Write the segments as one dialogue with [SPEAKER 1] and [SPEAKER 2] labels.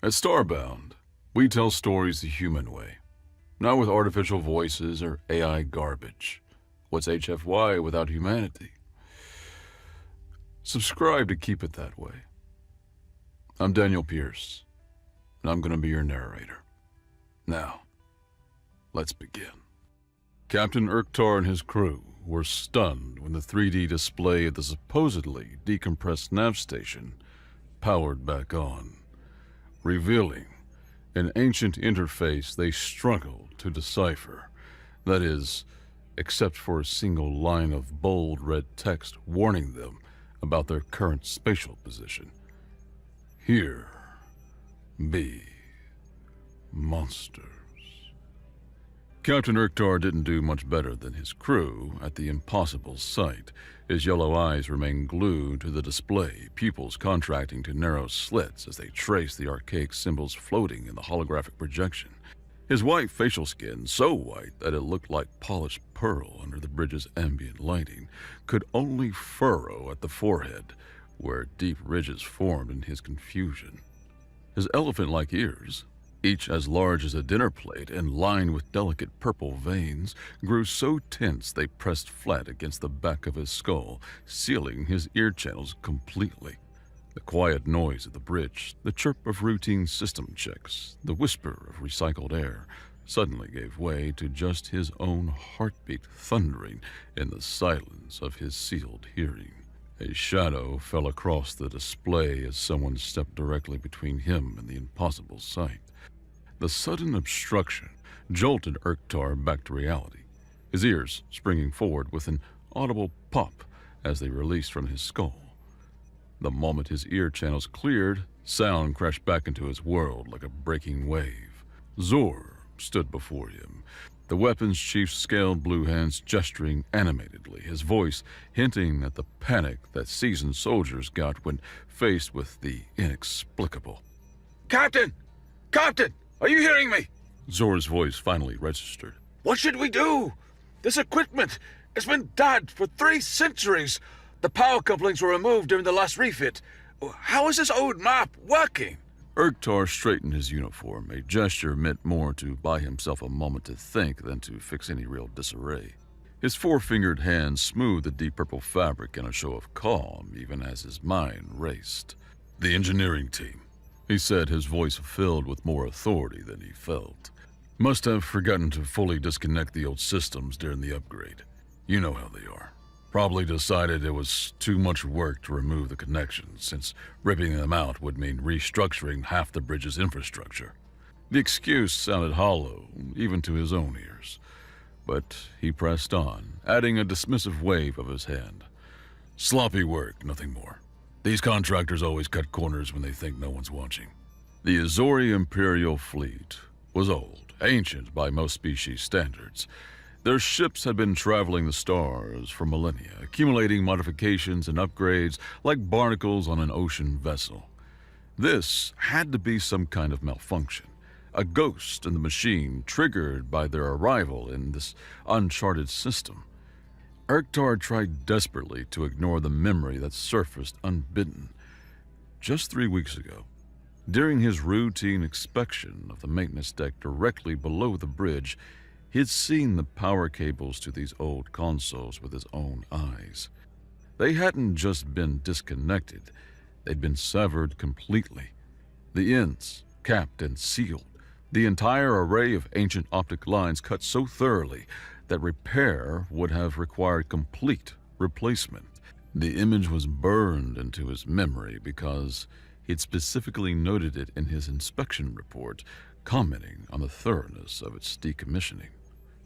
[SPEAKER 1] At Starbound, we tell stories the human way, not with artificial voices or AI garbage. What's HFY without humanity? Subscribe to keep it that way. I'm Daniel Pierce, and I'm going to be your narrator. Now, let's begin. Captain Urktar and his crew were stunned when the 3D display of the supposedly decompressed nav station powered back on, revealing an ancient interface they struggled to decipher. That is, except for a single line of bold red text warning them about their current spatial position. Here be monsters. Captain Urktar didn't do much better than his crew at the impossible sight. His yellow eyes remained glued to the display, pupils contracting to narrow slits as they traced the archaic symbols floating in the holographic projection. His white facial skin, so white that it looked like polished pearl under the bridge's ambient lighting, could only furrow at the forehead, where deep ridges formed in his confusion. His elephant-like ears, each as large as a dinner plate and lined with delicate purple veins, grew so tense they pressed flat against the back of his skull, sealing his ear channels completely. The quiet noise of the bridge, the chirp of routine system checks, the whisper of recycled air, suddenly gave way to just his own heartbeat thundering in the silence of his sealed hearing. A shadow fell across the display as someone stepped directly between him and the impossible sight. The sudden obstruction jolted Urktar back to reality, his ears springing forward with an audible pop as they released from his skull. The moment his ear channels cleared, sound crashed back into his world like a breaking wave. Zor stood before him, the weapons chief's scaled blue hands gesturing animatedly, his voice hinting at the panic that seasoned soldiers got when faced with the inexplicable.
[SPEAKER 2] Captain! Captain! Are you hearing me?
[SPEAKER 1] Zor's voice finally registered.
[SPEAKER 2] What should we do? This equipment has been dead for 3 centuries. The power couplings were removed during the last refit. How is this old map working?
[SPEAKER 1] Urktar straightened his uniform, a gesture meant more to buy himself a moment to think than to fix any real disarray. His 4-fingered hand smoothed the deep purple fabric in a show of calm, even as his mind raced. The engineering team, he said, his voice filled with more authority than he felt, must have forgotten to fully disconnect the old systems during the upgrade. You know how they are. Probably decided it was too much work to remove the connections, since ripping them out would mean restructuring half the bridge's infrastructure. The excuse sounded hollow, even to his own ears. But he pressed on, adding a dismissive wave of his hand. Sloppy work, nothing more. These contractors always cut corners when they think no one's watching. The Azori Imperial fleet was old, ancient by most species standards. Their ships had been traveling the stars for millennia, accumulating modifications and upgrades like barnacles on an ocean vessel. This had to be some kind of malfunction, a ghost in the machine triggered by their arrival in this uncharted system. Urktar tried desperately to ignore the memory that surfaced unbidden. Just 3 weeks ago, during his routine inspection of the maintenance deck directly below the bridge, he'd seen the power cables to these old consoles with his own eyes. They hadn't just been disconnected, they'd been severed completely. The ends capped and sealed, the entire array of ancient optic lines cut so thoroughly that repair would have required complete replacement. The image was burned into his memory because he'd specifically noted it in his inspection report, commenting on the thoroughness of its decommissioning.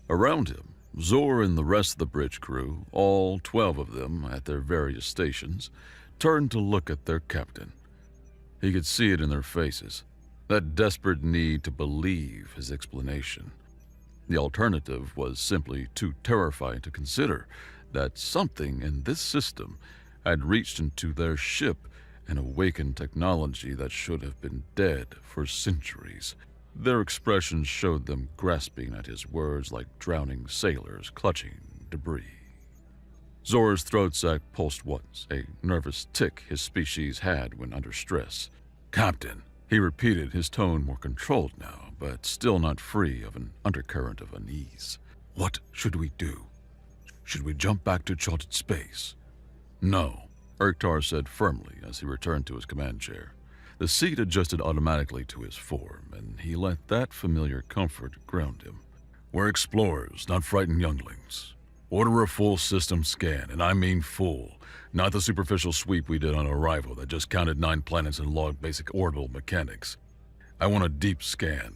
[SPEAKER 1] Around him, Zor and the rest of the bridge crew, all 12 of them at their various stations, turned to look at their captain. He could see it in their faces, that desperate need to believe his explanation. The alternative was simply too terrifying to consider, that something in this system had reached into their ship and awakened technology that should have been dead for centuries. Their expressions showed them grasping at his words like drowning sailors clutching debris. Zor's throat sac pulsed once, a nervous tick his species had when under stress.
[SPEAKER 2] Captain,
[SPEAKER 1] He repeated, his tone more controlled now, but still not free of an undercurrent of unease. "What should we do? Should we jump back to charted space?" "No," Urktar said firmly as he returned to his command chair. The seat adjusted automatically to his form, and he let that familiar comfort ground him. "We're explorers, not frightened younglings. Order a full system scan, and I mean full, not the superficial sweep we did on arrival that just counted 9 planets and logged basic orbital mechanics. I want a deep scan.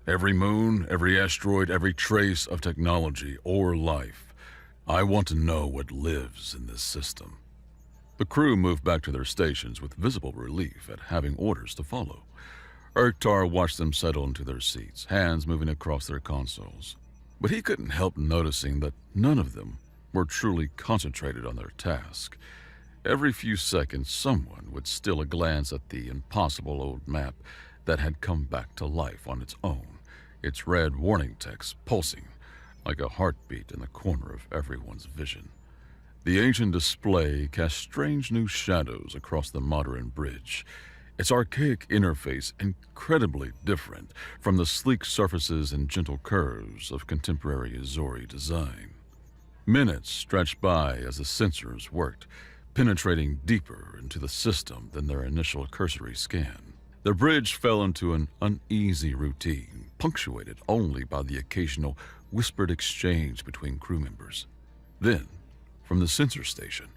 [SPEAKER 1] Every moon, every asteroid, every trace of technology or life. I want to know what lives in this system." The crew moved back to their stations with visible relief at having orders to follow. Urktar watched them settle into their seats, hands moving across their consoles. But he couldn't help noticing that none of them were truly concentrated on their task. Every few seconds, someone would steal a glance at the impossible old map that had come back to life on its own, its red warning text pulsing like a heartbeat in the corner of everyone's vision. The ancient display cast strange new shadows across the modern bridge, its archaic interface incredibly different from the sleek surfaces and gentle curves of contemporary Azori design. Minutes stretched by as the sensors worked, penetrating deeper into the system than their initial cursory scan. The bridge fell into an uneasy routine, punctuated only by the occasional whispered exchange between crew members. Then, from the sensor station,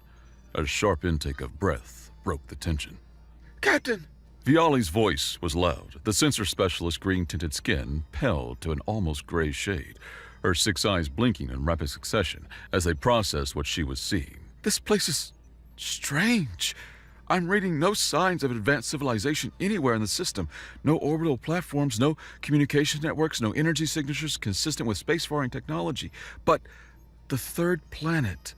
[SPEAKER 1] a sharp intake of breath broke the tension.
[SPEAKER 2] "Captain!"
[SPEAKER 1] Viali's voice was loud. The sensor specialist's green-tinted skin paled to an almost gray shade, her 6 eyes blinking in rapid succession as they processed what she was seeing.
[SPEAKER 2] "This place is strange. I'm reading no signs of advanced civilization anywhere in the system. No orbital platforms, no communication networks, no energy signatures consistent with spacefaring technology. But the third planet..."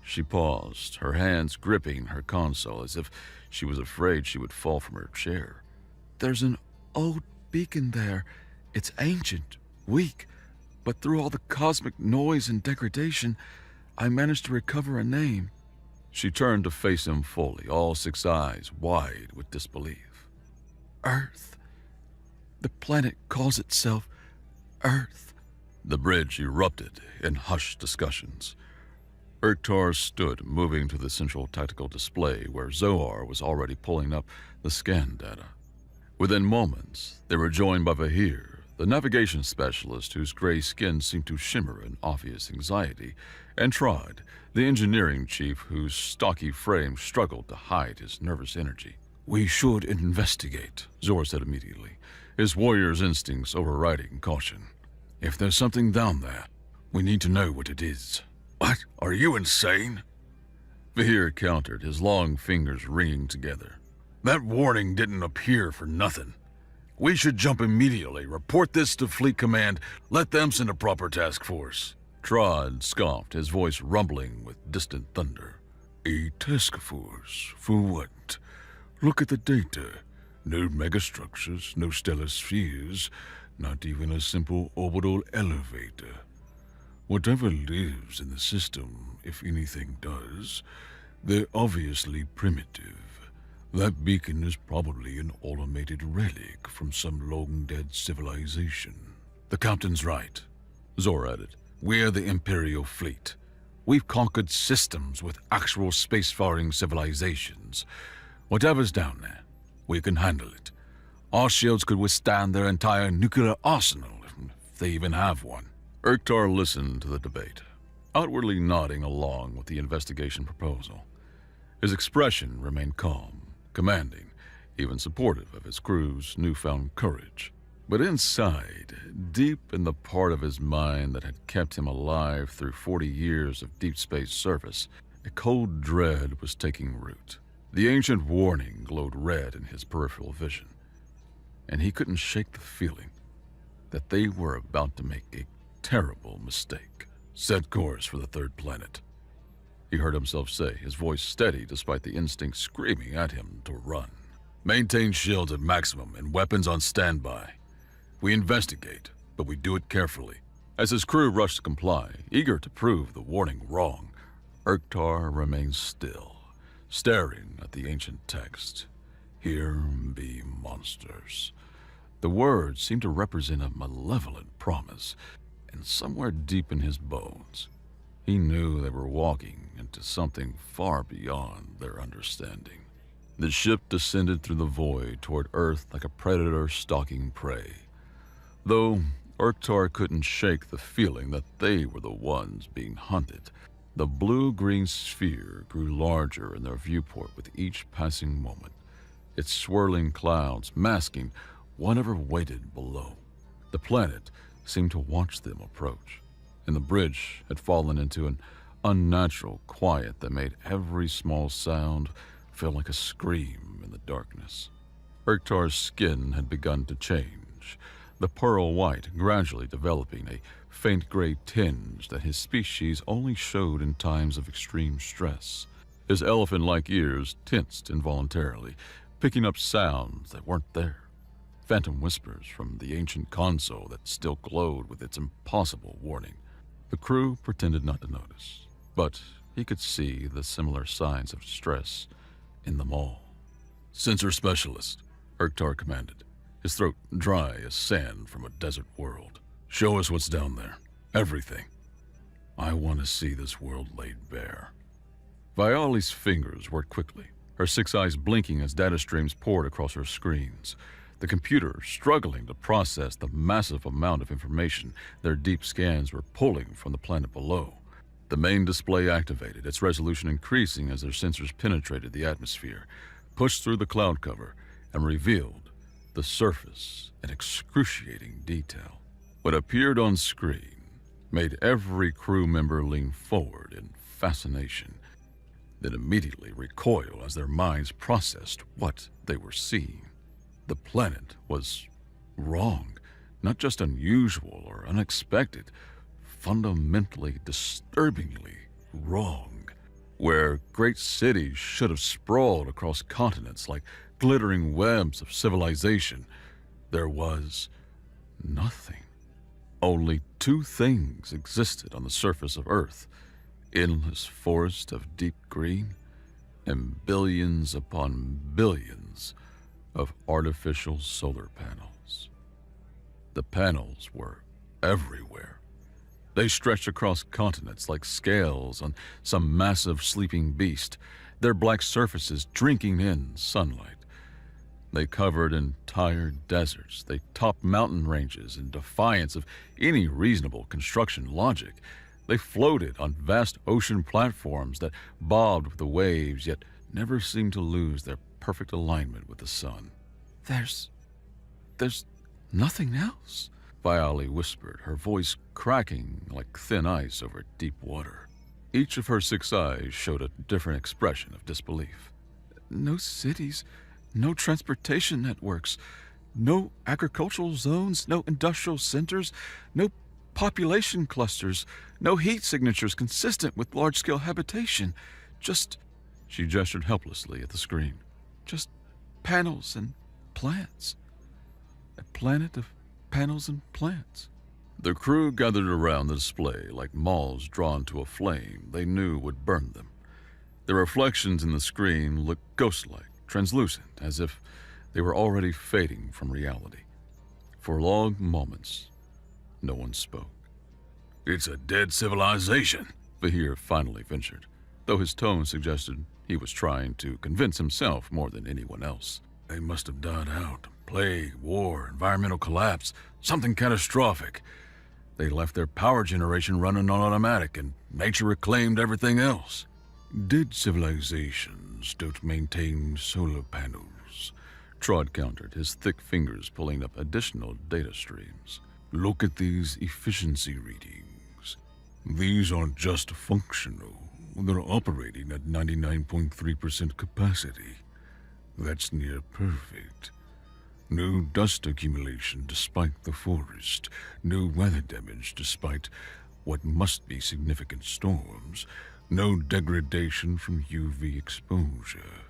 [SPEAKER 1] She paused, her hands gripping her console as if she was afraid she would fall from her chair.
[SPEAKER 2] "There's an old beacon there. It's ancient, weak, but through all the cosmic noise and degradation, I managed to recover a name."
[SPEAKER 1] She turned to face him fully, all 6 eyes wide with disbelief.
[SPEAKER 2] "Earth. The planet calls itself Earth."
[SPEAKER 1] The bridge erupted in hushed discussions. Urktar stood, moving to the central tactical display where Zohar was already pulling up the scan data. Within moments, they were joined by Vahir, the navigation specialist whose gray skin seemed to shimmer in obvious anxiety, and Trod, the engineering chief whose stocky frame struggled to hide his nervous energy.
[SPEAKER 2] "We should investigate,"
[SPEAKER 1] Zor said immediately, his warrior's instincts overriding caution.
[SPEAKER 2] "If there's something down there, we need to know what it is." "What? Are you insane?"
[SPEAKER 1] Vahir countered, his long fingers ringing together.
[SPEAKER 2] "That warning didn't appear for nothing. We should jump immediately, report this to Fleet Command, let them send a proper task force."
[SPEAKER 1] Trod scoffed, his voice rumbling with distant thunder.
[SPEAKER 2] "A task force? For what? Look at the data. No megastructures, no stellar spheres, not even a simple orbital elevator. Whatever lives in the system, if anything does, they're obviously primitive. That beacon is probably an automated relic from some long-dead civilization." "The captain's right," Zor added. "We're the Imperial Fleet. We've conquered systems with actual spacefaring civilizations. Whatever's down there, we can handle it. Our shields could withstand their entire nuclear arsenal, if they even have one."
[SPEAKER 1] Urktar listened to the debate, outwardly nodding along with the investigation proposal. His expression remained calm, commanding, even supportive of his crew's newfound courage. But inside, deep in the part of his mind that had kept him alive through 40 years of deep space service, a cold dread was taking root. The ancient warning glowed red in his peripheral vision, and he couldn't shake the feeling that they were about to make a terrible mistake. "Set course for the third planet," he heard himself say, his voice steady despite the instinct screaming at him to run. "Maintain shields at maximum and weapons on standby. We investigate, but we do it carefully." As his crew rushed to comply, eager to prove the warning wrong, Urktar remained still, staring at the ancient text. Here be monsters. The words seemed to represent a malevolent promise, and somewhere deep in his bones, he knew they were walking into something far beyond their understanding. The ship descended through the void toward Earth like a predator stalking prey. Though Urktar couldn't shake the feeling that they were the ones being hunted, the blue-green sphere grew larger in their viewport with each passing moment, its swirling clouds masking whatever waited below. The planet seemed to watch them approach, and the bridge had fallen into an unnatural quiet that made every small sound feel like a scream in the darkness. Urktar's skin had begun to change, the pearl white gradually developing a faint gray tinge that his species only showed in times of extreme stress. His elephant-like ears tensed involuntarily, picking up sounds that weren't there. Phantom whispers from the ancient console that still glowed with its impossible warning. The crew pretended not to notice, but he could see the similar signs of distress in them all. "Sensor specialist," Urktar commanded, his throat dry as sand from a desert world. "Show us what's down there. Everything. I want to see this world laid bare." Viali's fingers worked quickly, her 6 eyes blinking as data streams poured across her screens, the computer struggling to process the massive amount of information their deep scans were pulling from the planet below. The main display activated, its resolution increasing as their sensors penetrated the atmosphere, pushed through the cloud cover, and revealed the surface in excruciating detail. What appeared on screen made every crew member lean forward in fascination, then immediately recoil as their minds processed what they were seeing. The planet was wrong, not just unusual or unexpected, fundamentally, disturbingly wrong. Where great cities should have sprawled across continents like glittering webs of civilization, there was nothing. Only 2 things existed on the surface of Earth: endless forest of deep green and billions upon billions of artificial solar panels. The panels were everywhere. They stretched across continents like scales on some massive sleeping beast, their black surfaces drinking in sunlight. They covered entire deserts. They topped mountain ranges in defiance of any reasonable construction logic. They floated on vast ocean platforms that bobbed with the waves, yet never seemed to lose their perfect alignment with the sun. There's nothing else," Viali whispered, her voice cracking like thin ice over deep water. Each of her 6 eyes showed a different expression of disbelief. "No cities, no transportation networks, no agricultural zones, no industrial centers, no population clusters, no heat signatures consistent with large-scale habitation. Just," she gestured helplessly at the screen, "just panels and plants. A planet of panels and plants." The crew gathered around the display like moths drawn to a flame they knew would burn them. The reflections in the screen looked ghost-like, translucent, as if they were already fading from reality. For long moments, no one spoke. "It's a dead civilization," Vahir finally ventured, though his tone suggested he was trying to convince himself more than anyone else. "They must have died out. Plague, war, environmental collapse, something catastrophic. They left their power generation running on automatic, and nature reclaimed everything else." "Dead civilizations don't maintain solar panels," Trod countered, his thick fingers pulling up additional data streams. "Look at these efficiency readings. These aren't just functional. They're operating at 99.3% capacity. That's near perfect. No dust accumulation despite the forest, no weather damage despite what must be significant storms, no degradation from UV exposure,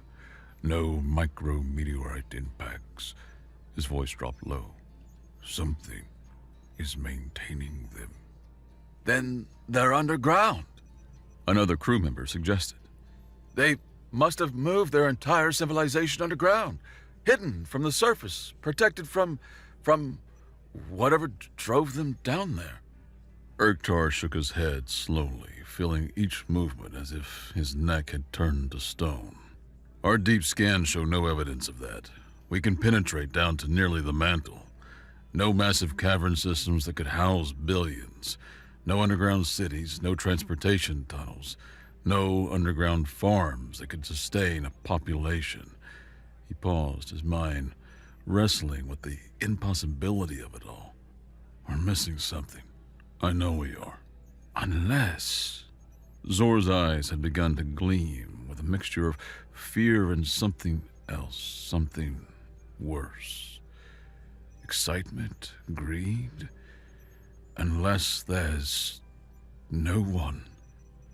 [SPEAKER 1] no micrometeorite impacts." His voice dropped low. "Something is maintaining them." "Then they're underground," another crew member suggested. "They must have moved their entire civilization underground. hidden from the surface, protected from whatever drove them down there. Urktar shook his head slowly, feeling each movement as if his neck had turned to stone. Our deep scans show no evidence of that. We can penetrate down to nearly the mantle. No massive cavern systems that could house billions. No underground cities, no transportation tunnels. No underground farms that could sustain a population. He paused, his mind wrestling with the impossibility of it all. We're missing something. I know we are. Unless... Zor's eyes had begun to gleam with a mixture of fear and something else, something worse. Excitement, greed. Unless there's no one.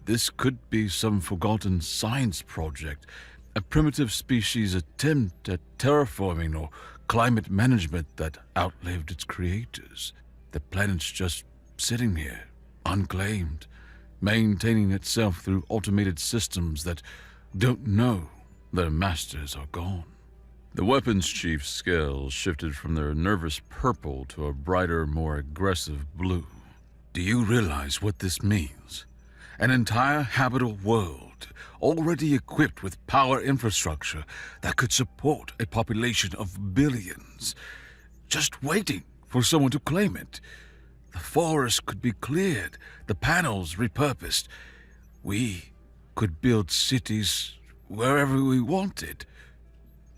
[SPEAKER 1] This could be some forgotten science project, a primitive species attempt at terraforming or climate management that outlived its creators. The planet's just sitting here, unclaimed, maintaining itself through automated systems that don't know their masters are gone. The weapons chief's scales shifted from their nervous purple to a brighter, more aggressive blue. Do you realize what this means? An entire habitable world, already equipped with power infrastructure that could support a population of billions, just waiting for someone to claim it. The forest could be cleared, the panels repurposed. We could build cities wherever we wanted.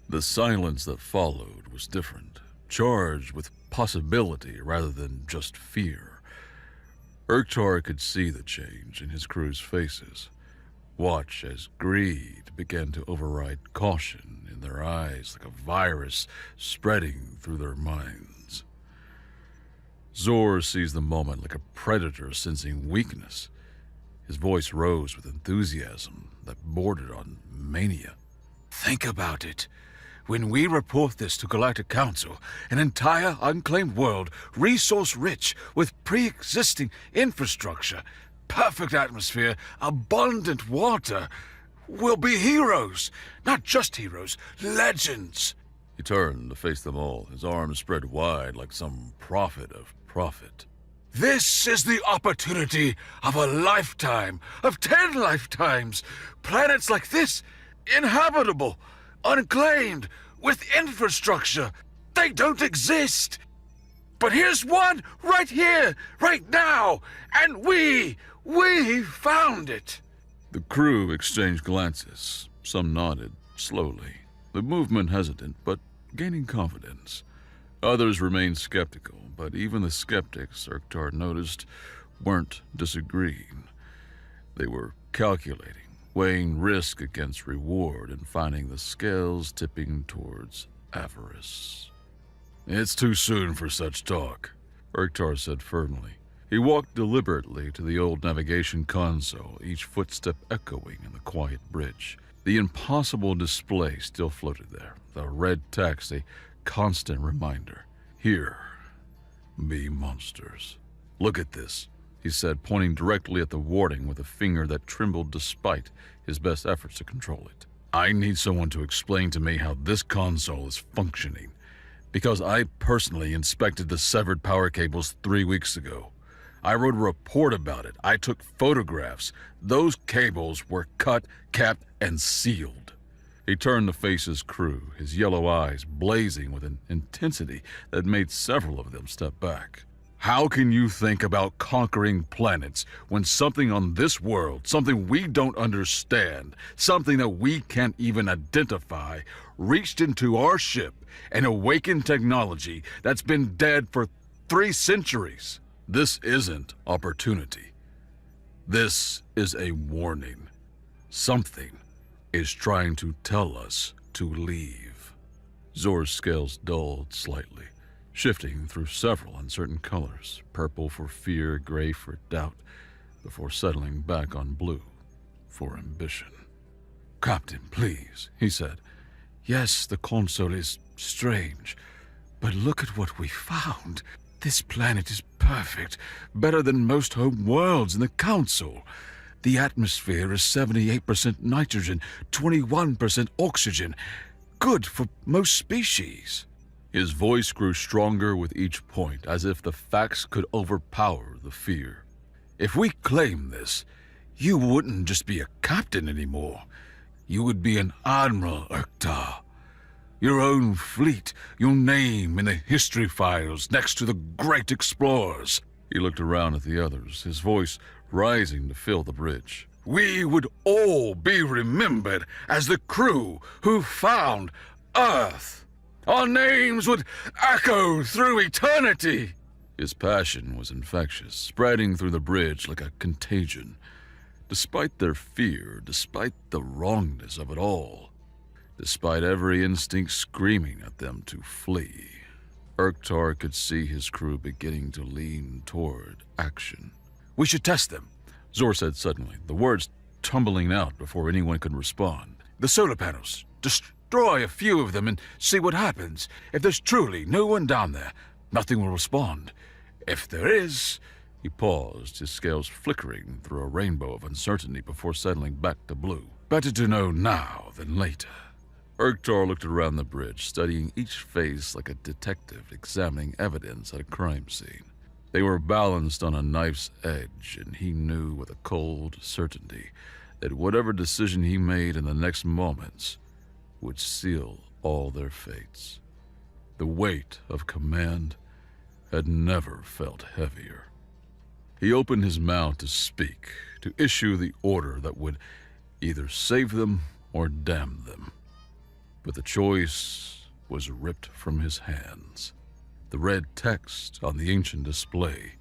[SPEAKER 1] The silence that followed was different, charged with possibility rather than just fear. Urktar could see the change in his crew's faces, watch as greed began to override caution in their eyes like a virus spreading through their minds. Zor seized the moment like a predator sensing weakness. His voice rose with enthusiasm that bordered on mania. Think about it. When we report this to Galactic Council, an entire unclaimed world, resource-rich, with pre-existing infrastructure, perfect atmosphere, abundant water, we'll be heroes. Not just heroes, legends. He turned to face them all, his arms spread wide like some prophet of profit. This is the opportunity of a lifetime, of 10 lifetimes. Planets like this, inhabitable, unclaimed, with infrastructure. They don't exist. But here's one right here, right now, and we found it. The crew exchanged glances. Some nodded, slowly, the movement hesitant, but gaining confidence. Others remained skeptical, but even the skeptics, Urktar noticed, weren't disagreeing. They were calculating, weighing risk against reward and finding the scales tipping towards avarice. It's too soon for such talk, Urktar said firmly. He walked deliberately to the old navigation console, each footstep echoing in the quiet bridge. The impossible display still floated there, the red text a constant reminder. Here be monsters. Look at this, he said, pointing directly at the warding with a finger that trembled despite his best efforts to control it. I need someone to explain to me how this console is functioning, because I personally inspected the severed power cables 3 weeks ago. I wrote a report about it. I took photographs. Those cables were cut, capped, and sealed. He turned to face his crew, his yellow eyes blazing with an intensity that made several of them step back. How can you think about conquering planets when something on this world, something we don't understand, something that we can't even identify, reached into our ship and awakened technology that's been dead for 3 centuries? This isn't opportunity. This is a warning. Something is trying to tell us to leave. Zor's scales dulled slightly, shifting through several uncertain colors, purple for fear, gray for doubt, before settling back on blue for ambition. Captain, please, he said. Yes, the console is strange, but look at what we found. This planet is perfect, better than most home worlds in the Council. The atmosphere is 78% nitrogen, 21% oxygen.
[SPEAKER 2] good for most species.
[SPEAKER 1] His voice grew stronger with each point, as if the facts could overpower the fear.
[SPEAKER 2] If we claim this, you wouldn't just be a captain anymore. You would be an admiral, Urktar. Your own fleet, your name in the history files next to the great explorers.
[SPEAKER 1] He looked around at the others, his voice rising to fill the bridge.
[SPEAKER 2] We would all be remembered as the crew who found Earth. Our names would echo through eternity.
[SPEAKER 1] His passion was infectious, spreading through the bridge like a contagion. Despite their fear, despite the wrongness of it all, despite every instinct screaming at them to flee, Urktar could see his crew beginning to lean toward action.
[SPEAKER 2] We should test them,
[SPEAKER 1] Zor said suddenly, the words tumbling out before anyone could respond.
[SPEAKER 2] The solar panels. Destroy a few of them and see what happens. If there's truly no one down there, nothing will respond. If there is...
[SPEAKER 1] He paused, his scales flickering through a rainbow of uncertainty before settling back to blue.
[SPEAKER 2] Better to know now than later.
[SPEAKER 1] Urktar looked around the bridge, studying each face like a detective examining evidence at a crime scene. They were balanced on a knife's edge, and he knew with a cold certainty that whatever decision he made in the next moments would seal all their fates. The weight of command had never felt heavier. He opened his mouth to speak, to issue the order that would either save them or damn them. But the choice was ripped from his hands. The red text on the ancient display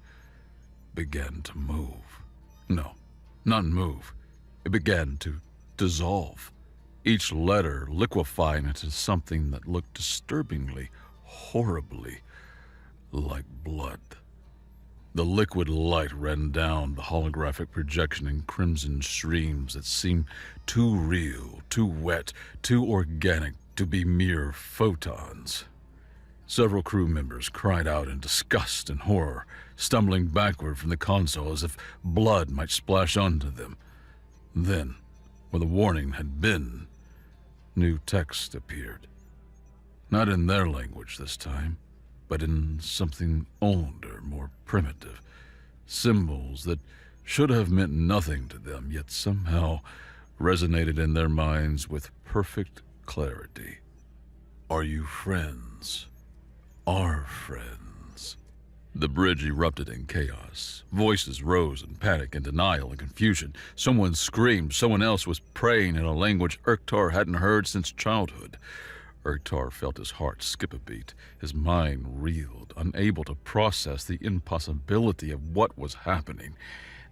[SPEAKER 1] began to move. No, not move. It began to dissolve, each letter liquefying into something that looked disturbingly, horribly like blood. The liquid light ran down the holographic projection in crimson streams that seemed too real, too wet, too organic to be mere photons. Several crew members cried out in disgust and horror, stumbling backward from the console as if blood might splash onto them. Then, where the warning had been, new text appeared. Not in their language this time, but in something older, more primitive. Symbols that should have meant nothing to them, yet somehow resonated in their minds with perfect clarity. Are you friends? Our friends. The bridge erupted in chaos. Voices rose in panic and denial and confusion. Someone screamed. Someone else was praying in a language Urktar hadn't heard since childhood. Urktar felt his heart skip a beat. His mind reeled, unable to process the impossibility of what was happening.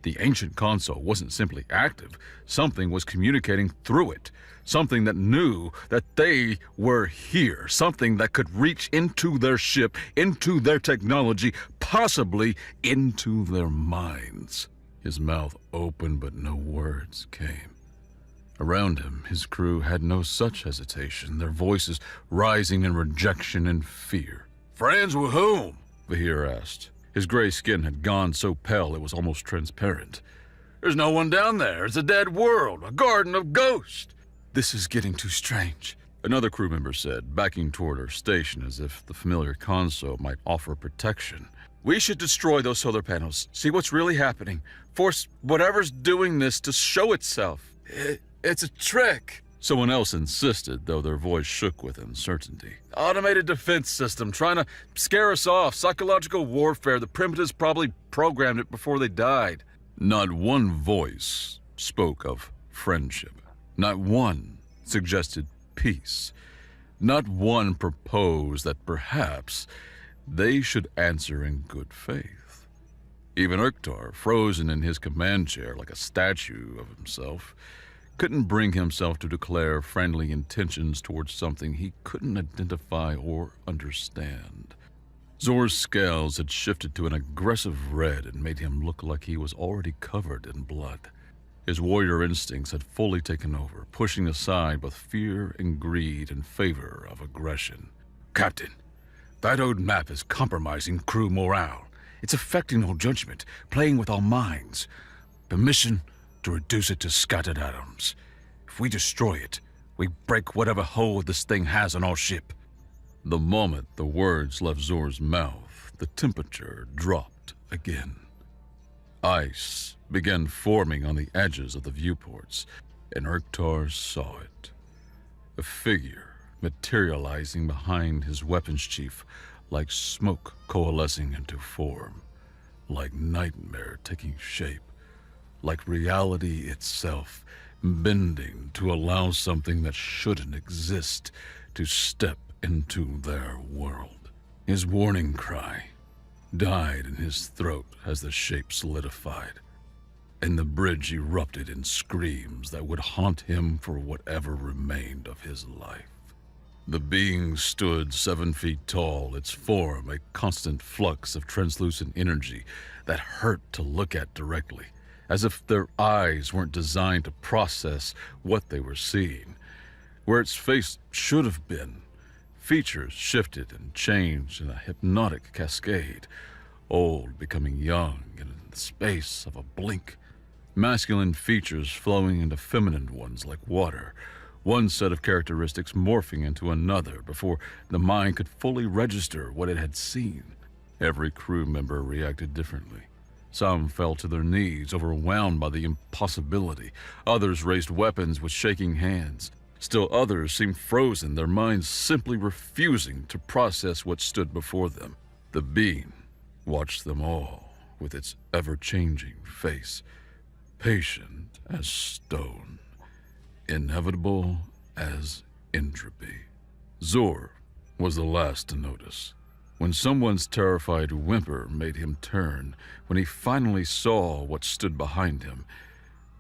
[SPEAKER 1] The ancient console wasn't simply active. Something was communicating through it. Something that knew that they were here. Something that could reach into their ship, into their technology, possibly into their minds. His mouth opened, but no words came. Around him, his crew had no such hesitation, their voices rising in rejection and fear.
[SPEAKER 2] Friends with whom?
[SPEAKER 1] Vahir asked. His gray skin had gone so pale it was almost transparent.
[SPEAKER 2] There's no one down there. It's a dead world, a garden of ghosts.
[SPEAKER 1] This is getting too strange, another crew member said, backing toward her station as if the familiar console might offer protection. We should destroy those solar panels, see what's really happening, force whatever's doing this to show itself.
[SPEAKER 2] It's a trick.
[SPEAKER 1] Someone else insisted, though their voice shook with uncertainty.
[SPEAKER 2] Automated defense system, trying to scare us off. Psychological warfare. The primitives probably programmed it before they died.
[SPEAKER 1] Not one voice spoke of friendship. Not one suggested peace. Not one proposed that perhaps they should answer in good faith. Even Urktar, frozen in his command chair like a statue of himself, couldn't bring himself to declare friendly intentions towards something he couldn't identify or understand. Zor's scales had shifted to an aggressive red and made him look like he was already covered in blood. His warrior instincts had fully taken over, pushing aside both fear and greed in favor of aggression.
[SPEAKER 2] Captain, that old map is compromising crew morale. It's affecting our judgment, playing with our minds. The mission to reduce it to scattered atoms. If we destroy it, We break whatever hold this thing has on our ship.
[SPEAKER 1] The moment the words left Zor's mouth, the temperature dropped again. Ice began forming on the edges of the viewports, and Urktar saw it. A figure materializing behind his weapons chief, like smoke coalescing into form, like nightmare taking shape, like reality itself bending to allow something that shouldn't exist to step into their world. His warning cry died in his throat as the shape solidified, and the bridge erupted in screams that would haunt him for whatever remained of his life. The being stood 7 feet tall, its form a constant flux of translucent energy that hurt to look at directly, as if their eyes weren't designed to process what they were seeing. Where its face should have been, features shifted and changed in a hypnotic cascade, old becoming young in the space of a blink, masculine features flowing into feminine ones like water, one set of characteristics morphing into another before the mind could fully register what it had seen. Every crew member reacted differently. Some fell to their knees, overwhelmed by the impossibility. Others raised weapons with shaking hands. Still others seemed frozen, their minds simply refusing to process what stood before them. The being watched them all with its ever-changing face, patient as stone, inevitable as entropy. Zor was the last to notice. When someone's terrified whimper made him turn, when he finally saw what stood behind him,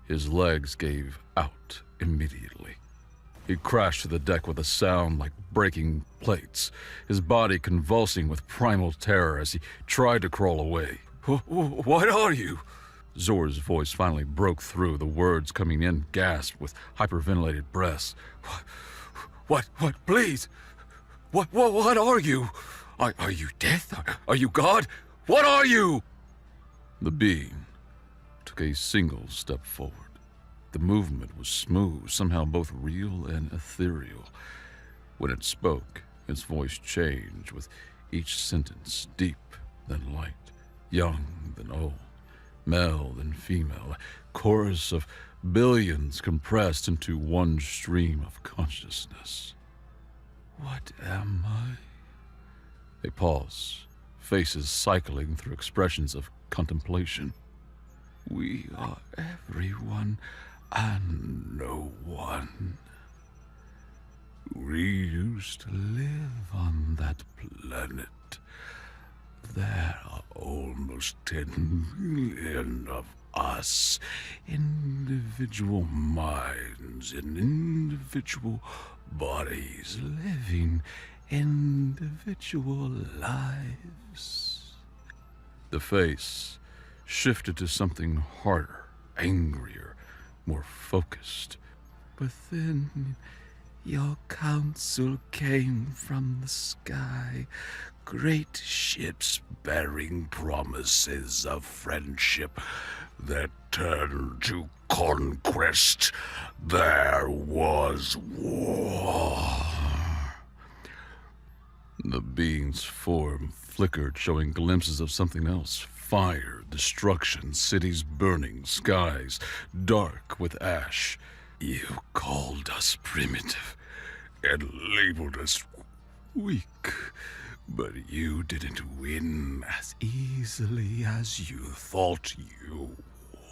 [SPEAKER 1] his legs gave out immediately. He crashed to the deck with a sound like breaking plates, his body convulsing with primal terror as he tried to crawl away. "What are you?" Zor's voice finally broke through, the words coming in gasped with hyperventilated breaths. What, please? What are you? Are you death? Are you God? What are you?" The being took a single step forward. The movement was smooth, somehow both real and ethereal. When it spoke, its voice changed with each sentence, deep then light, young then old, male then female, a chorus of billions compressed into one stream of consciousness. "What am I?" A pause, faces cycling through expressions of contemplation. "We are everyone and no one. We used to live on that planet. There are almost 10 million of us, individual minds in individual bodies living individual lives." The face shifted to something harder, angrier, more focused. "But then your counsel came from the sky, great ships bearing promises of friendship that turned to conquest. There was war." The being's form flickered, showing glimpses of something else. Fire, destruction, cities burning, skies dark with ash. "You called us primitive and labeled us weak, but you didn't win as easily as you thought you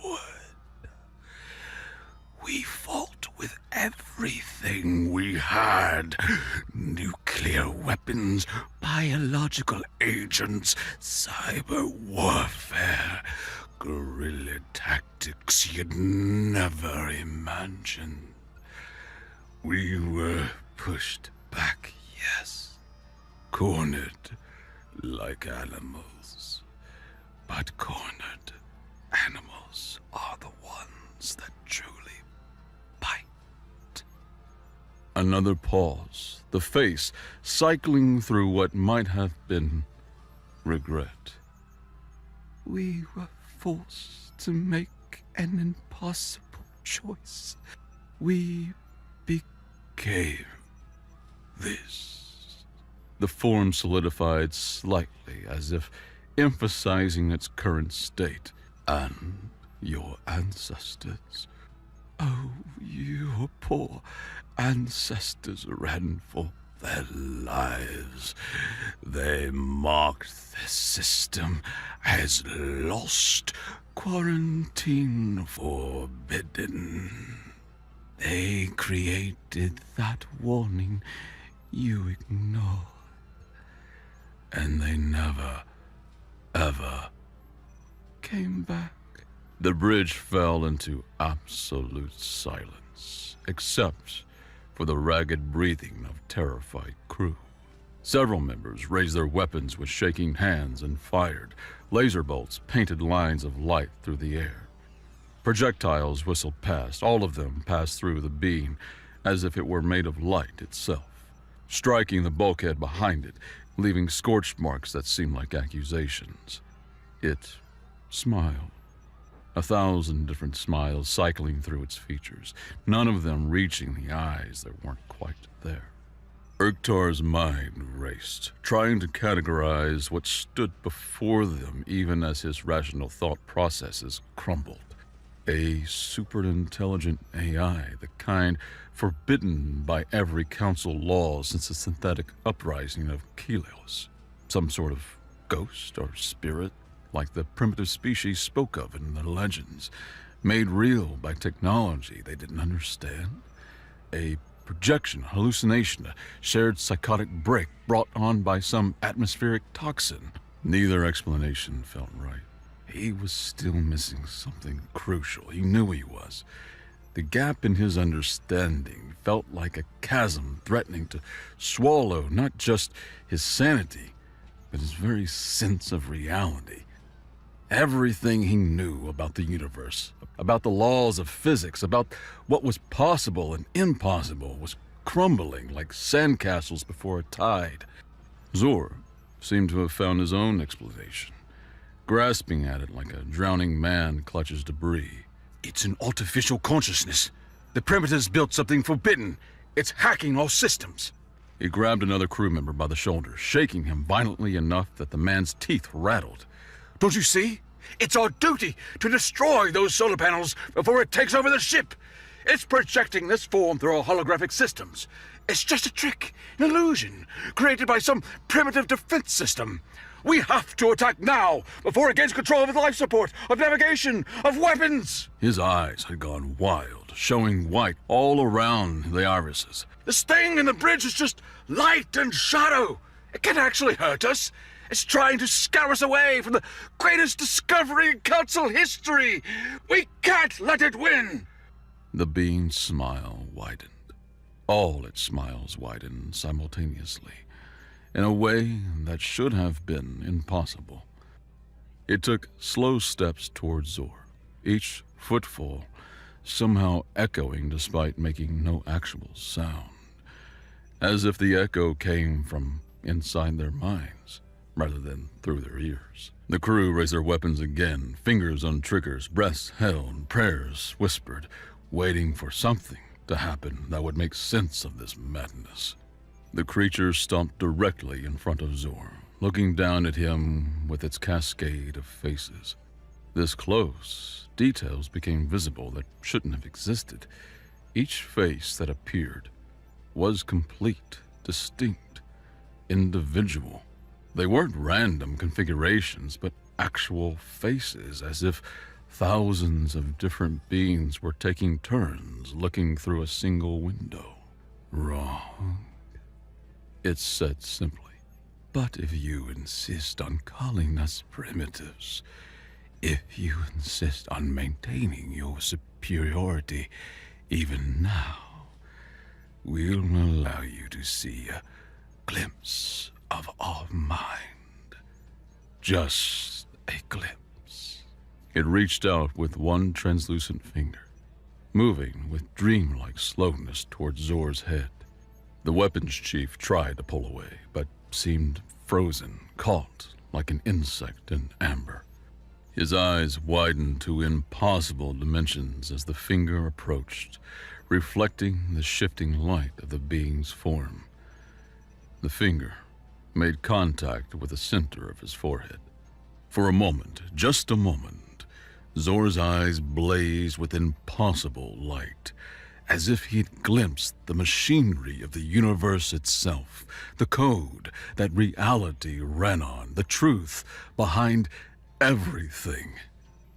[SPEAKER 1] would. We fought with everything we had. Nuclear weapons, biological agents, cyber warfare, guerrilla tactics you'd never imagined. We were pushed back, yes, cornered like animals. But cornered animals are the ones that truly bite." Another pause, the face cycling through what might have been regret. "We were forced to make an impossible choice. We
[SPEAKER 2] became this.
[SPEAKER 1] The form solidified slightly, as if emphasizing its current state.
[SPEAKER 2] And your ancestors, oh, your poor ancestors ran for their lives. They marked the system as lost, quarantine forbidden. They created that warning you ignored. And they never, ever came back.
[SPEAKER 1] The bridge fell into absolute silence, except for the ragged breathing of terrified crew. Several members raised their weapons with shaking hands and fired. Laser bolts painted lines of light through the air. Projectiles whistled past. All of them passed through the beam as if it were made of light itself, striking the bulkhead behind it, leaving scorched marks that seemed like accusations. It smiled. 1,000 different smiles cycling through its features, none of them reaching the eyes that weren't quite there. Urktar's mind raced, trying to categorize what stood before them even as his rational thought processes crumbled. A superintelligent AI, the kind forbidden by every council law since the synthetic uprising of Kelios. Some sort of ghost or spirit, like the primitive species spoke of in the legends, made real by technology they didn't understand. A projection, hallucination, a shared psychotic break brought on by some atmospheric toxin. Neither explanation felt right. He was still missing something crucial. He knew he was. The gap in his understanding felt like a chasm threatening to swallow not just his sanity, but his very sense of reality. Everything he knew about the universe, about the laws of physics, about what was possible and impossible, was crumbling like sandcastles before a tide. Zor seemed to have found his own explanation, grasping at it like a drowning man clutches debris.
[SPEAKER 3] It's an artificial consciousness. The primitives built something forbidden. It's hacking all systems.
[SPEAKER 1] He grabbed another crew member by the shoulder, shaking him violently enough that the man's teeth rattled.
[SPEAKER 3] Don't you see? It's our duty to destroy those solar panels before it takes over the ship. It's projecting this form through our holographic systems. It's just a trick, an illusion, created by some primitive defense system. We have to attack now, before it gains control of life support, of navigation, of weapons!
[SPEAKER 1] His eyes had gone wild, showing white all around the irises.
[SPEAKER 3] This thing in the bridge is just light and shadow. It can't actually hurt us. It's trying to scare us away from the greatest discovery in council history. We can't let it win.
[SPEAKER 1] The being's smile widened. All its smiles widened simultaneously, in a way that should have been impossible. It took slow steps towards Zor, each footfall somehow echoing despite making no actual sound, as if the echo came from inside their minds rather than through their ears. The crew raised their weapons again, fingers on triggers, breaths held, prayers whispered, waiting for something to happen that would make sense of this madness. The creature stomped directly in front of Zor, looking down at him with its cascade of faces. This close, details became visible that shouldn't have existed. Each face that appeared was complete, distinct, individual. They weren't random configurations, but actual faces, as if thousands of different beings were taking turns looking through a single window. Wrong, it said simply. But if you insist on calling us primitives, if you insist on maintaining your superiority even now, we'll allow you to see a glimpse of our mind. Just a glimpse. It reached out with one translucent finger, moving with dreamlike slowness towards Zor's head. The weapons chief tried to pull away, but seemed frozen, caught like an insect in amber. His eyes widened to impossible dimensions as the finger approached, reflecting the shifting light of the being's form. The finger made contact with the center of his forehead. For a moment, just a moment, Zor's eyes blazed with impossible light, as if he'd glimpsed the machinery of the universe itself, the code that reality ran on, the truth behind everything.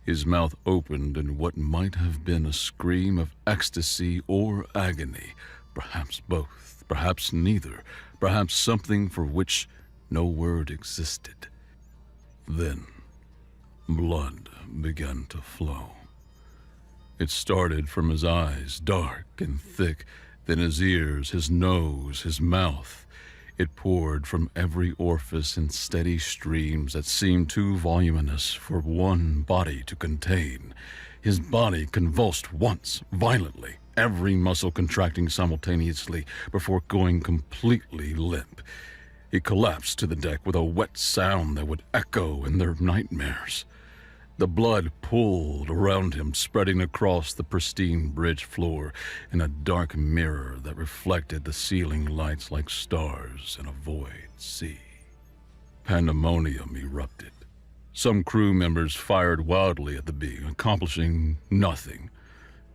[SPEAKER 1] His mouth opened in what might have been a scream of ecstasy or agony, perhaps both, perhaps neither, perhaps something for which no word existed. Then, blood began to flow. It started from his eyes, dark and thick, then his ears, his nose, his mouth. It poured from every orifice in steady streams that seemed too voluminous for one body to contain. His body convulsed once, violently, every muscle contracting simultaneously before going completely limp. He collapsed to the deck with a wet sound that would echo in their nightmares. The blood pooled around him, spreading across the pristine bridge floor in a dark mirror that reflected the ceiling lights like stars in a void sea. Pandemonium erupted. Some crew members fired wildly at the being, accomplishing nothing,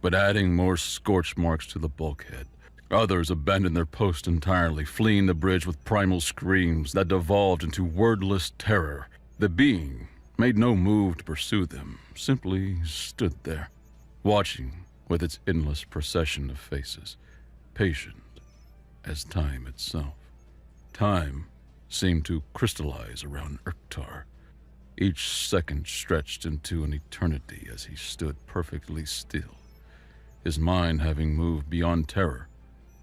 [SPEAKER 1] but adding more scorch marks to the bulkhead. Others abandoned their post entirely, fleeing the bridge with primal screams that devolved into wordless terror. The being made no move to pursue them, simply stood there, watching with its endless procession of faces, patient as time itself. Time seemed to crystallize around Urktar. Each second stretched into an eternity as he stood perfectly still, his mind having moved beyond terror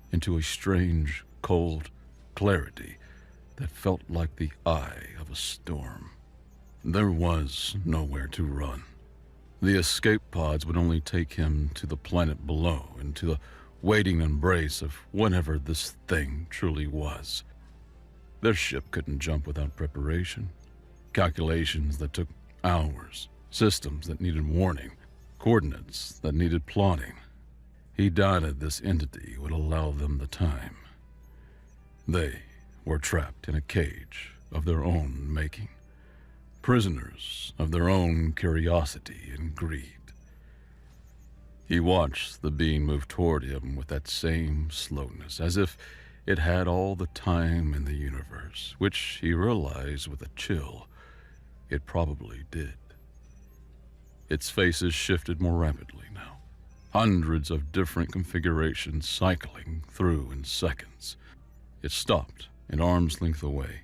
[SPEAKER 1] into a strange, cold clarity that felt like the eye of a storm. There was nowhere to run. The escape pods would only take him to the planet below, into the waiting embrace of whatever this thing truly was. Their ship couldn't jump without preparation. Calculations that took hours, systems that needed warning, coordinates that needed plotting. He doubted this entity would allow them the time. They were trapped in a cage of their own making, prisoners of their own curiosity and greed. He watched the being move toward him with that same slowness, as if it had all the time in the universe, which he realized with a chill it probably did. Its faces shifted more rapidly now, hundreds of different configurations cycling through in seconds. It stopped an arm's length away.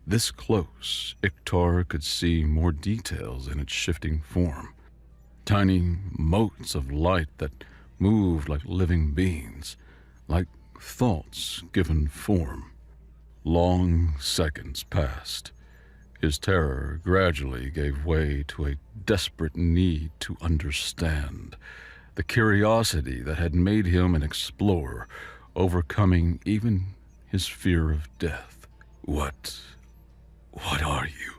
[SPEAKER 1] This close, Iktar could see more details in its shifting form. Tiny motes of light that moved like living beings, like thoughts given form. Long seconds passed. His terror gradually gave way to a desperate need to understand. The curiosity that had made him an explorer, overcoming even his fear of death. What are you?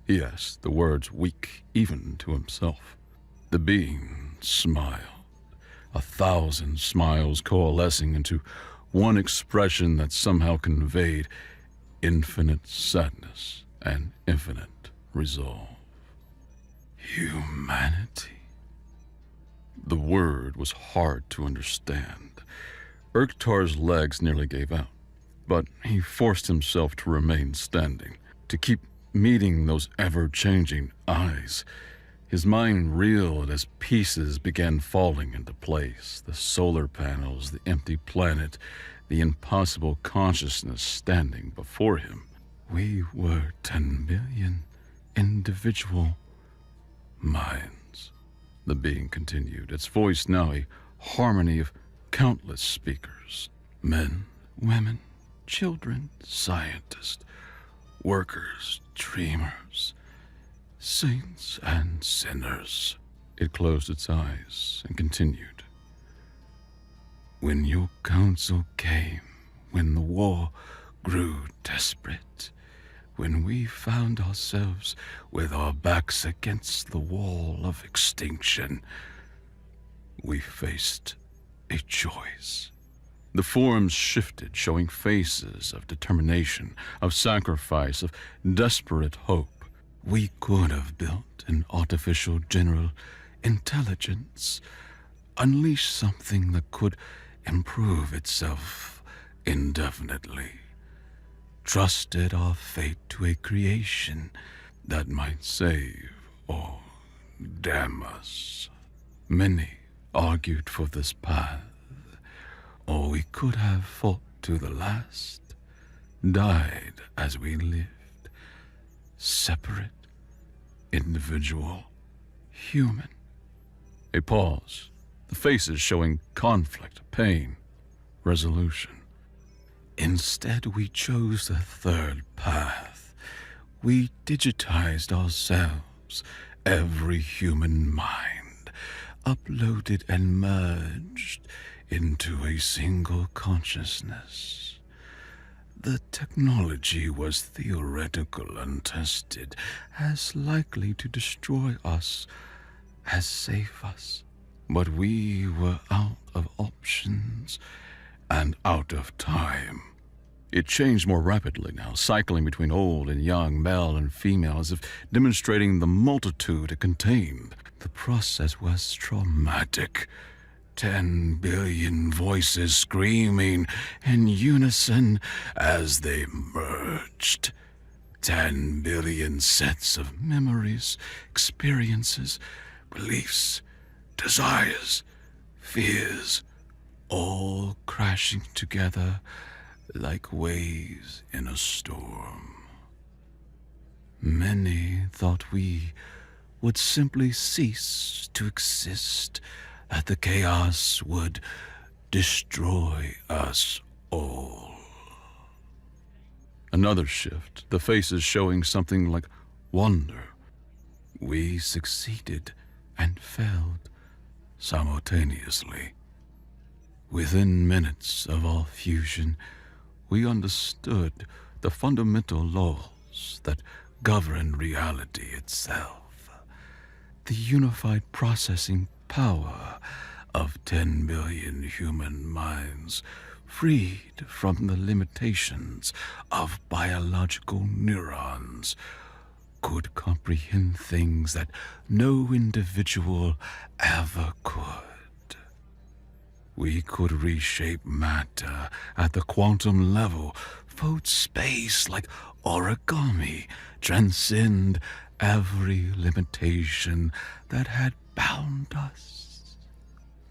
[SPEAKER 1] He asked, the words weak even to himself. The being smiled, 1,000 smiles coalescing into one expression that somehow conveyed infinite sadness and infinite resolve. Humanity. The word was hard to understand. Urktar's legs nearly gave out, but he forced himself to remain standing, to keep meeting those ever-changing eyes. His mind reeled as pieces began falling into place, the solar panels, the empty planet, the impossible consciousness standing before him. We were 10 billion individual minds, the being continued, its voice now a harmony of countless speakers. Men, women, children, scientists, workers, dreamers, saints and sinners. It closed its eyes and continued. When your counsel came, when the war grew desperate, when we found ourselves with our backs against the wall of extinction, we faced
[SPEAKER 2] a choice.
[SPEAKER 1] The forms shifted, showing faces of determination, of sacrifice, of desperate hope.
[SPEAKER 2] We could have built an artificial general intelligence, unleash something that could improve itself indefinitely, trusted our fate to a creation that might save or damn us. Many argued for this path, or we could have fought to the last, died as we lived, separate, individual, human.
[SPEAKER 1] A pause, the faces showing conflict, pain, resolution.
[SPEAKER 2] Instead, we chose the third path. We digitized ourselves, every human mind, uploaded and merged into a single consciousness. The technology was theoretical, untested, as likely to destroy us as save us. But we were out of options and out of time.
[SPEAKER 1] It changed more rapidly now, cycling between old and young, male and female, as if demonstrating the multitude it contained.
[SPEAKER 2] The process was traumatic. 10 billion voices screaming in unison as they merged. 10 billion sets of memories, experiences, beliefs, desires, fears, all crashing together like waves in a storm. Many thought we would simply cease to exist, that the chaos would destroy us all.
[SPEAKER 1] Another shift, the faces showing something like wonder.
[SPEAKER 2] We succeeded and failed simultaneously. Within minutes of our fusion, we understood the fundamental laws that govern reality itself. The unified processing power of 10 billion human minds, freed from the limitations of biological neurons, could comprehend things that no individual ever could. We could reshape matter at the quantum level, fold space like origami, transcend every limitation that had bound us.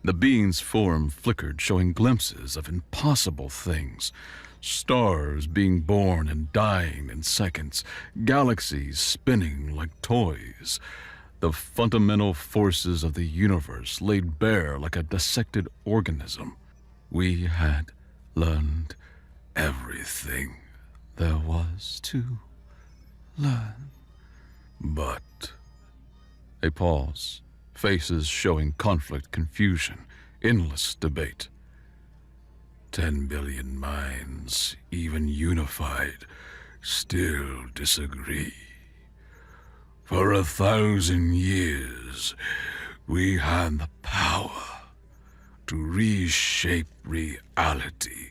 [SPEAKER 1] The being's form flickered, showing glimpses of impossible things. Stars being born and dying in seconds, galaxies spinning like toys. The fundamental forces of the universe laid bare like a dissected organism.
[SPEAKER 2] We had learned everything there was to learn. But
[SPEAKER 1] a pause, faces showing conflict, confusion, endless debate.
[SPEAKER 2] 10 billion minds, even unified, still disagree. For 1,000 years, we had the power to reshape reality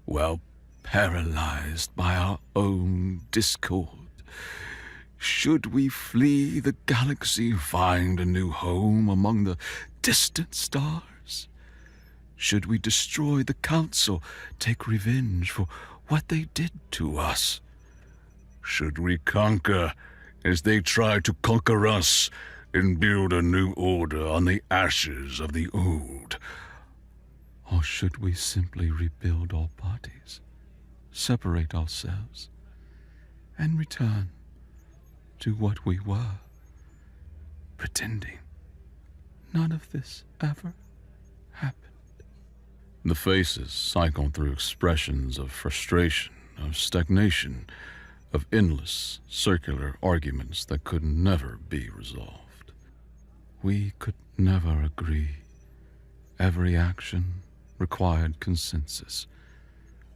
[SPEAKER 2] while paralyzed by our own discord. Should we flee the galaxy, find a new home among the distant stars? Should we destroy the council, take revenge for what they did to us? Should we conquer as they try to conquer us and build a new order on the ashes of the old? Or should we simply rebuild our bodies, separate ourselves, and return to what we were, pretending none of this ever happened?
[SPEAKER 1] The faces cycled through expressions of frustration, of stagnation, of endless, circular arguments that could never be resolved.
[SPEAKER 2] We could never agree. Every action required consensus,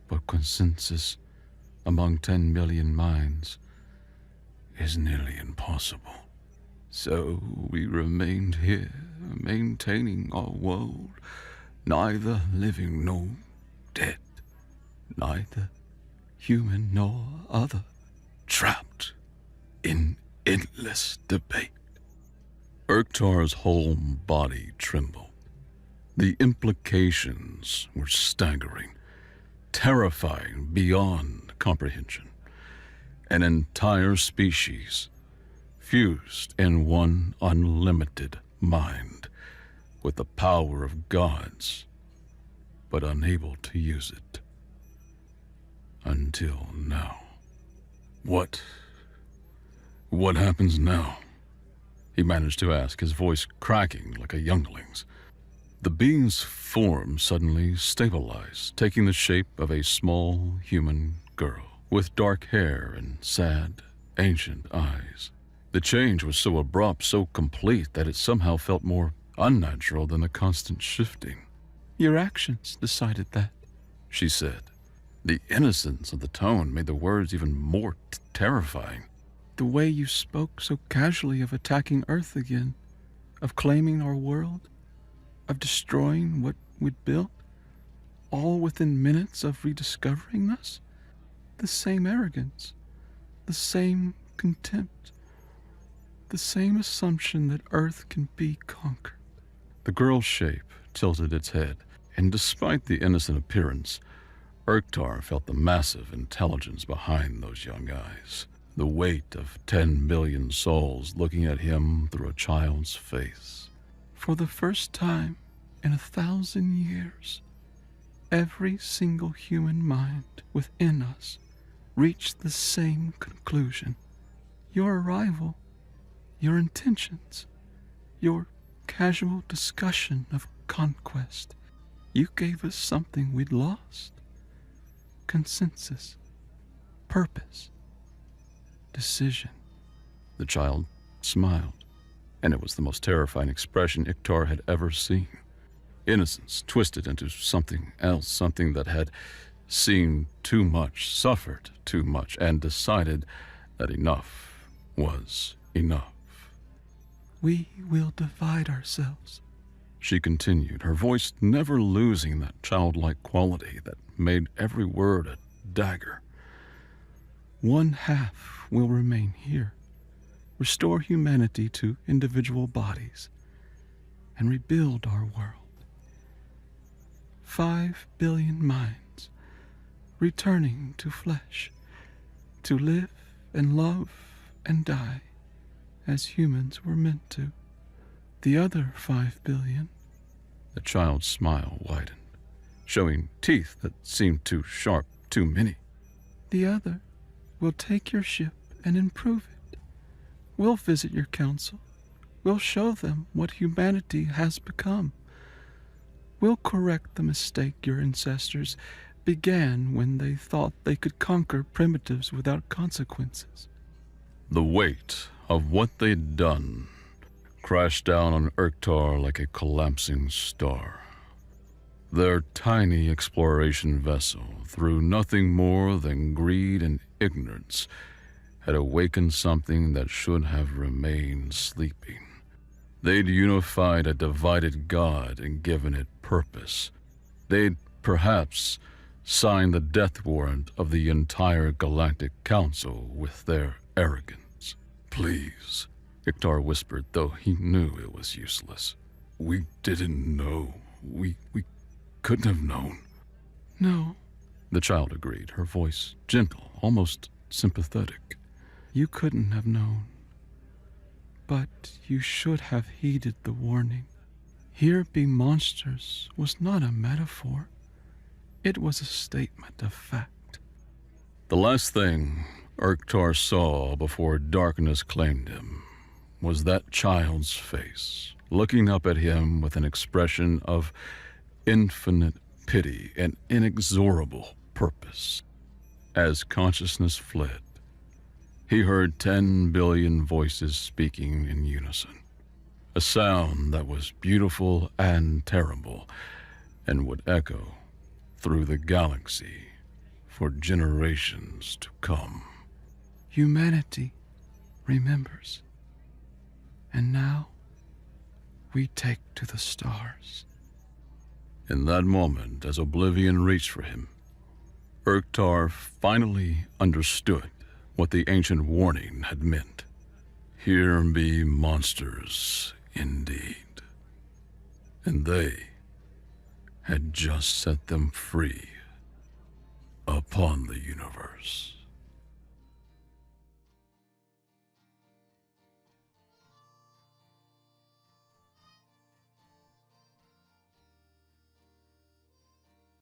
[SPEAKER 2] but consensus among 10 million minds is nearly impossible. So we remained here, maintaining our world,
[SPEAKER 1] neither living nor dead, neither human nor other, trapped in endless debate. Urktar's whole body trembled. The implications were staggering, terrifying beyond comprehension. An entire species fused in one unlimited mind with the power of gods, but unable to use it. Until now. What happens now? He managed to ask, his voice cracking like a youngling's. The being's form suddenly stabilized, taking the shape of a small human girl with dark hair and sad, ancient eyes. The change was so abrupt, so complete, that it somehow felt more unnatural than the constant shifting. "Your actions decided that," she said. The innocence of the tone made the words even more terrifying. "The way you spoke so casually of attacking Earth again, of claiming our world, of destroying what we'd built, all within minutes of rediscovering us. The same arrogance, the same contempt, the same assumption that Earth can be conquered." The girl's shape tilted its head, and despite the innocent appearance, Urktar felt the massive intelligence behind those young eyes, the weight of 10 billion souls looking at him through a child's face. "For the first time in 1,000 years, every single human mind within us reached the same conclusion. Your arrival, your intentions, your casual discussion of conquest, you gave us something we'd lost. Consensus, purpose, decision." The child smiled, and it was the most terrifying expression Iktar had ever seen. Innocence twisted into something else, something that had seen too much, suffered too much, and decided that enough was enough. "We will divide ourselves," she continued, her voice never losing that childlike quality that made every word a dagger. "One half will remain here, restore humanity to individual bodies, and rebuild our world. 5 billion minds, returning to flesh, to live and love and die as humans were meant to. The other 5 billion, the child's smile widened, showing teeth that seemed too sharp, too many. The other will take your ship and improve it. We'll visit your council. We'll show them what humanity has become. We'll correct the mistake your ancestors began when they thought they could conquer primitives without consequences." The weight of what they'd done crashed down on Urktar like a collapsing star. Their tiny exploration vessel, through nothing more than greed and ignorance, had awakened something that should have remained sleeping. They'd unified a divided God and given it purpose. They'd perhaps signed the death warrant of the entire Galactic Council with their arrogance. "Please," Iktar whispered, though he knew it was useless. "We didn't know. We couldn't have known." "No," the child agreed, her voice gentle, almost sympathetic. "You couldn't have known. But you should have heeded the warning. Here be monsters was not a metaphor. It was a statement of fact." The last thing Urktar saw before darkness claimed him was that child's face, looking up at him with an expression of infinite pity and inexorable purpose. As consciousness fled, he heard 10 billion voices speaking in unison, a sound that was beautiful and terrible and would echo through the galaxy for generations to come. "Humanity remembers. And now we take to the stars." In that moment, as oblivion reached for him, Urktar finally understood what the ancient warning had meant. Here be monsters, indeed. And they had just set them free upon the universe.